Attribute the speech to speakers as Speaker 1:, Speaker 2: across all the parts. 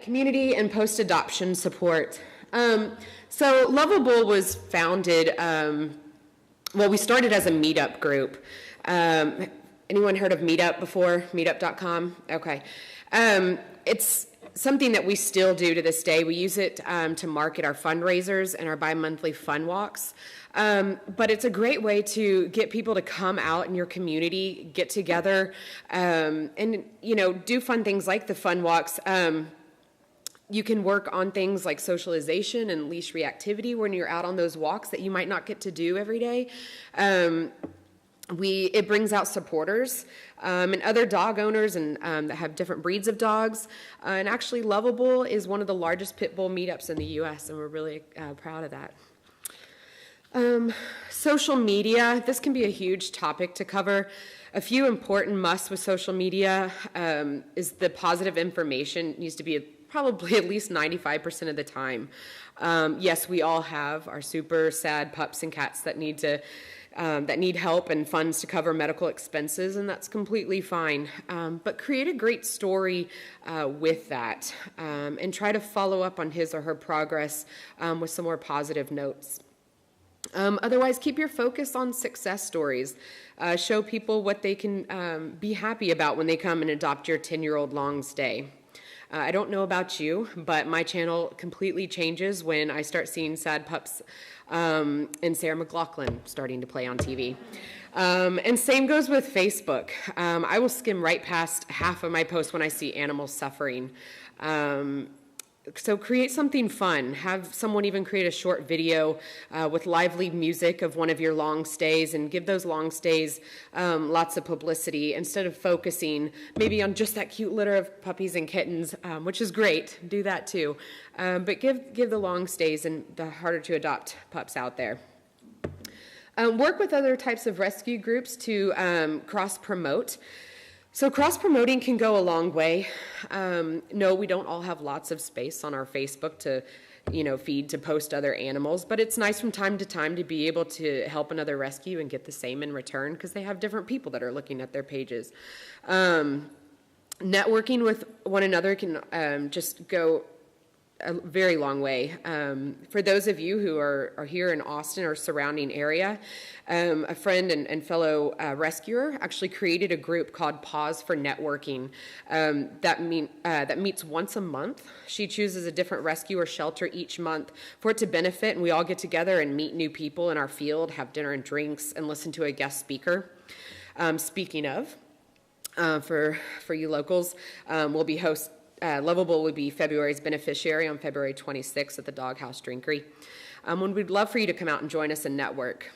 Speaker 1: community and post-adoption support. So Lovable was founded, we started as a meetup group. Anyone heard of Meetup before? Meetup.com? Okay. It's something that we still do to this day. We use it to market our fundraisers and our bi-monthly fun walks. But it's a great way to get people to come out in your community, get together, and do fun things like the fun walks. You can work on things like socialization and leash reactivity when you're out on those walks that you might not get to do every day. It brings out supporters and other dog owners and that have different breeds of dogs. And actually, Lovable is one of the largest pit bull meetups in the U.S., and we're really proud of that. Social media, this can be a huge topic to cover. A few important musts with social media is the positive information needs to be probably at least 95% of the time. Yes, we all have our super sad pups and cats that need help and funds to cover medical expenses, and that's completely fine. But create a great story with that and try to follow up on his or her progress with some more positive notes. Otherwise, keep your focus on success stories. Show people what they can be happy about when they come and adopt your 10-year-old long stay. I don't know about you, but my channel completely changes when I start seeing sad pups and Sarah McLachlan starting to play on TV. And same goes with Facebook. I will skim right past half of my posts when I see animals suffering. So create something fun. Have someone even create a short video with lively music of one of your long stays and give those long stays lots of publicity instead of focusing maybe on just that cute litter of puppies and kittens, which is great. Do that too. But give the long stays and the harder to adopt pups out there. Work with other types of rescue groups to cross-promote. So cross-promoting can go a long way. No, we don't all have lots of space on our Facebook to, feed to post other animals, but it's nice from time to time to be able to help another rescue and get the same in return because they have different people that are looking at their pages. Networking with one another can just go a very long way. For those of you who are here in Austin or surrounding area, a friend and fellow rescuer actually created a group called Pause for Networking that meets once a month. She chooses a different rescue or shelter each month for it to benefit, and we all get together and meet new people in our field, have dinner and drinks, and listen to a guest speaker. Speaking of, for you locals, we'll be Lovable would be February's beneficiary on February 26th at the Doghouse Drinkery. And we'd love for you to come out and join us and network.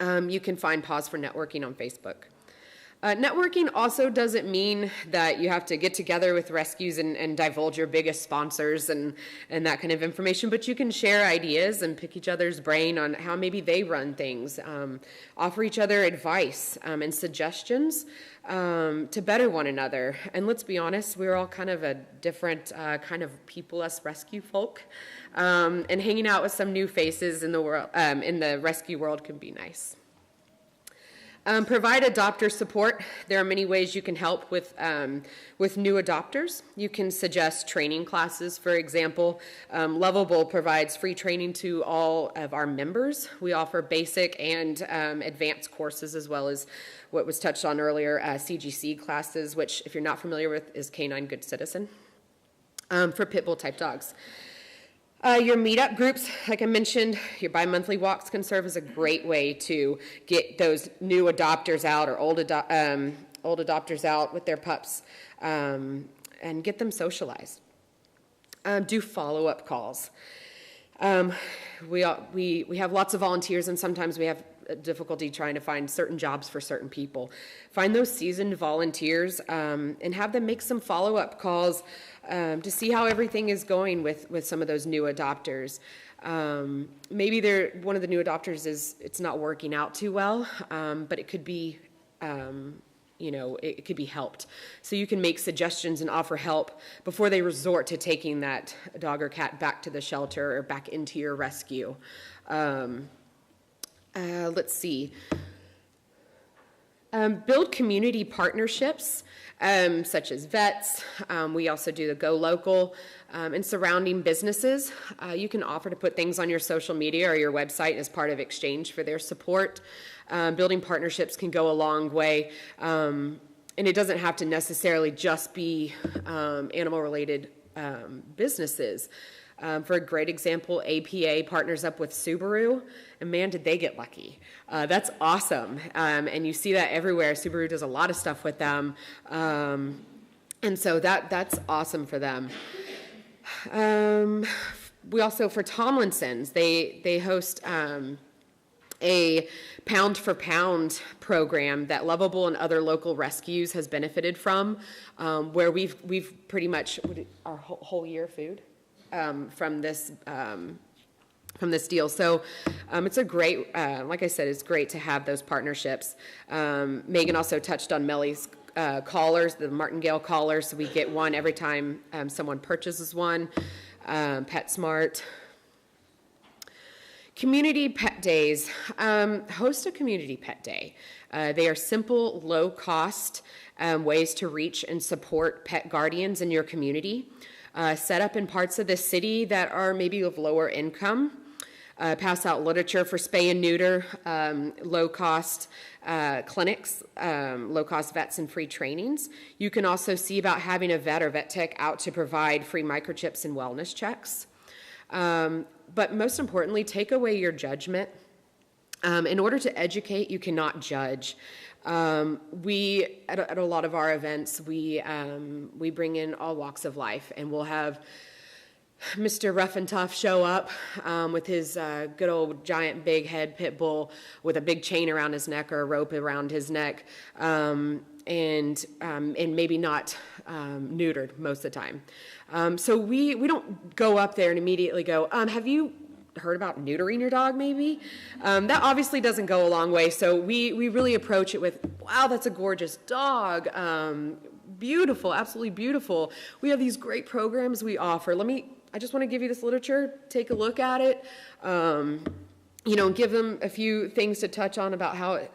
Speaker 1: You can find Pause for Networking on Facebook. Networking also doesn't mean that you have to get together with rescues and divulge your biggest sponsors and that kind of information, but you can share ideas and pick each other's brain on how maybe they run things, offer each other advice and suggestions to better one another. And let's be honest, we're all kind of a different kind of people, us rescue folk, and hanging out with some new faces in the world, in the rescue world can be nice. Provide adopter support. There are many ways you can help with new adopters. You can suggest training classes, for example. Lovable provides free training to all of our members. We offer basic and advanced courses as well as what was touched on earlier, CGC classes, which if you're not familiar with is Canine Good Citizen, for pit bull type dogs. Your meetup groups, like I mentioned, your bi-monthly walks can serve as a great way to get those new adopters out or old adopters out with their pups and get them socialized. Do follow-up calls. We have lots of volunteers, and sometimes we have difficulty trying to find certain jobs for certain people. Find those seasoned volunteers and have them make some follow-up calls to see how everything is going with some of those new adopters. Maybe one of the new adopters it's not working out too well, but it could be it could be helped. So you can make suggestions and offer help before they resort to taking that dog or cat back to the shelter or back into your rescue. Let's see. Build community partnerships, such as vets. We also do the Go Local and surrounding businesses. You can offer to put things on your social media or your website as part of exchange for their support. Building partnerships can go a long way, and it doesn't have to necessarily just be animal-related businesses. For a great example, APA partners up with Subaru, and man, did they get lucky. That's awesome, and you see that everywhere. Subaru does a lot of stuff with them, and so that's awesome for them. We also, for Tomlinson's, they host a pound for pound program that Lovable and other local rescues has benefited from, where we've pretty much our whole year food from this deal. So it's a great, like I said, it's great to have those partnerships. Megan also touched on Melly's collars, the martingale collars. So we get one every time someone purchases one. PetSmart. Community pet days. Host a community pet day. They are simple, low-cost ways to reach and support pet guardians in your community. Set up in parts of the city that are maybe of lower income. Pass out literature for spay and neuter, low-cost clinics, low-cost vets and free trainings. You can also see about having a vet or vet tech out to provide free microchips and wellness checks. But most importantly, take away your judgment. In order to educate, you cannot judge. We, at a lot of our events, we bring in all walks of life, and we'll have Mr. Rough and Tough show up with his good old giant big head pit bull with a big chain around his neck or a rope around his neck, and maybe not neutered most of the time. So we don't go up there and immediately go, have you heard about neutering your dog maybe? That obviously doesn't go a long way. So we really approach it with, wow, that's a gorgeous dog. Beautiful, absolutely beautiful. We have these great programs we offer. I just want to give you this literature, take a look at it, give them a few things to touch on about how it,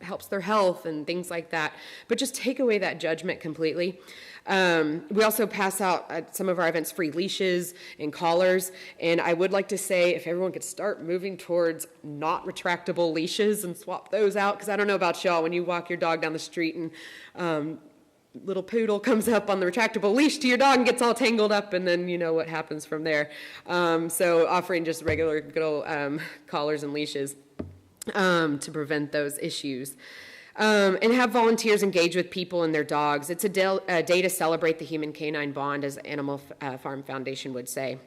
Speaker 1: helps their health and things like that. But just take away that judgment completely. We also pass out at some of our events free leashes and collars. And I would like to say if everyone could start moving towards not retractable leashes and swap those out, because I don't know about y'all, when you walk your dog down the street and little poodle comes up on the retractable leash to your dog and gets all tangled up, and then you know what happens from there. So offering just regular good old collars and leashes to prevent those issues. And have volunteers engage with people and their dogs. It's a day to celebrate the human-canine bond, as Animal Farm Foundation would say.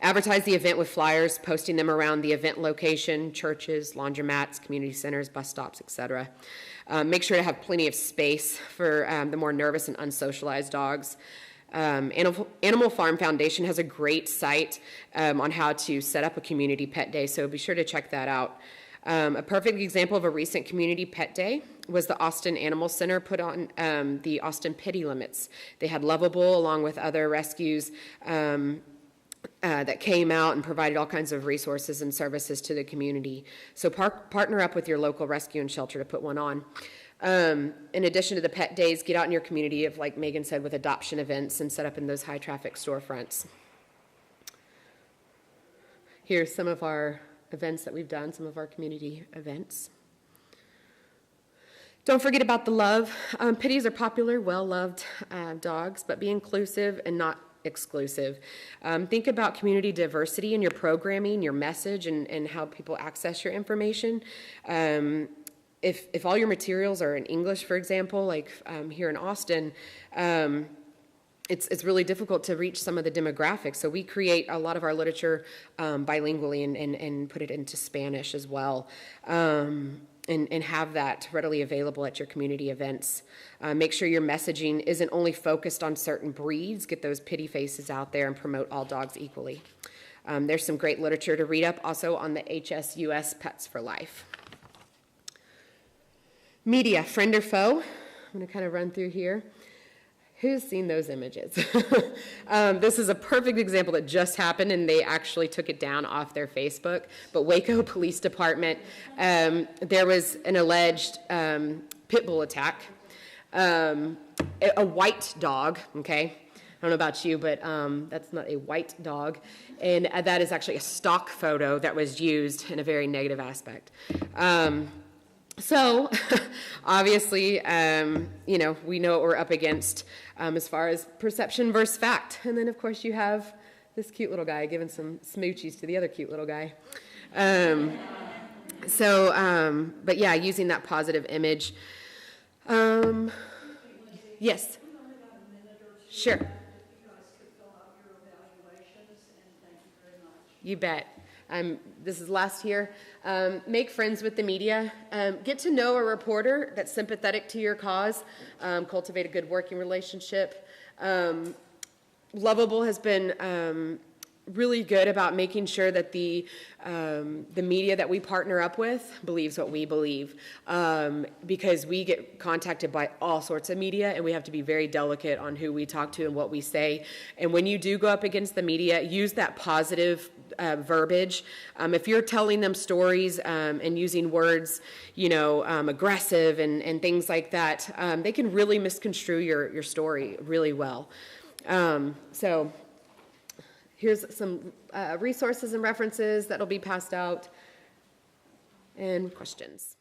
Speaker 1: Advertise the event with flyers, posting them around the event location, churches, laundromats, community centers, bus stops, etc. Make sure to have plenty of space for the more nervous and unsocialized dogs. Animal Farm Foundation has a great site on how to set up a community pet day, so be sure to check that out. A perfect example of a recent community pet day was the Austin Animal Center put on the Austin Pity Limits. They had Lovable along with other rescues that came out and provided all kinds of resources and services to the community. So partner up with your local rescue and shelter to put one on. In addition to the pet days, get out in your community of, like Megan said, with adoption events and set up in those high traffic storefronts. Here's some of our events that we've done, some of our community events. Don't forget about the love. Pitties are popular, well-loved dogs, but be inclusive and not exclusive. Think about community diversity in your programming, your message, and how people access your information. If all your materials are in English, for example, like here in Austin, it's really difficult to reach some of the demographics. So we create a lot of our literature bilingually and put it into Spanish as well. And have that readily available at your community events. Make sure your messaging isn't only focused on certain breeds. Get those pity faces out there and promote all dogs equally. There's some great literature to read up also on the HSUS Pets for Life. Media, friend or foe. I'm going to kind of run through here. Who's seen those images? This is a perfect example that just happened, and they actually took it down off their Facebook. But Waco Police Department, there was an alleged pit bull attack. A white dog, okay? I don't know about you, but that's not a white dog. And that is actually a stock photo that was used in a very negative aspect. So, obviously, you know, we know what we're up against as far as perception versus fact. And then, of course, you have this cute little guy giving some smoochies to the other cute little guy. But yeah, using that positive image. Yes. Sure. You bet. This is last year. Make friends with the media. Get to know a reporter that's sympathetic to your cause. Cultivate a good working relationship. Lovable has been really good about making sure that the media that we partner up with believes what we believe, because we get contacted by all sorts of media, and we have to be very delicate on who we talk to and what we say. And when you do go up against the media, use that positive verbiage. If you're telling them stories and using words, you know, aggressive and things like that, they can really misconstrue your story really well. So here's some resources and references that'll be passed out, and questions.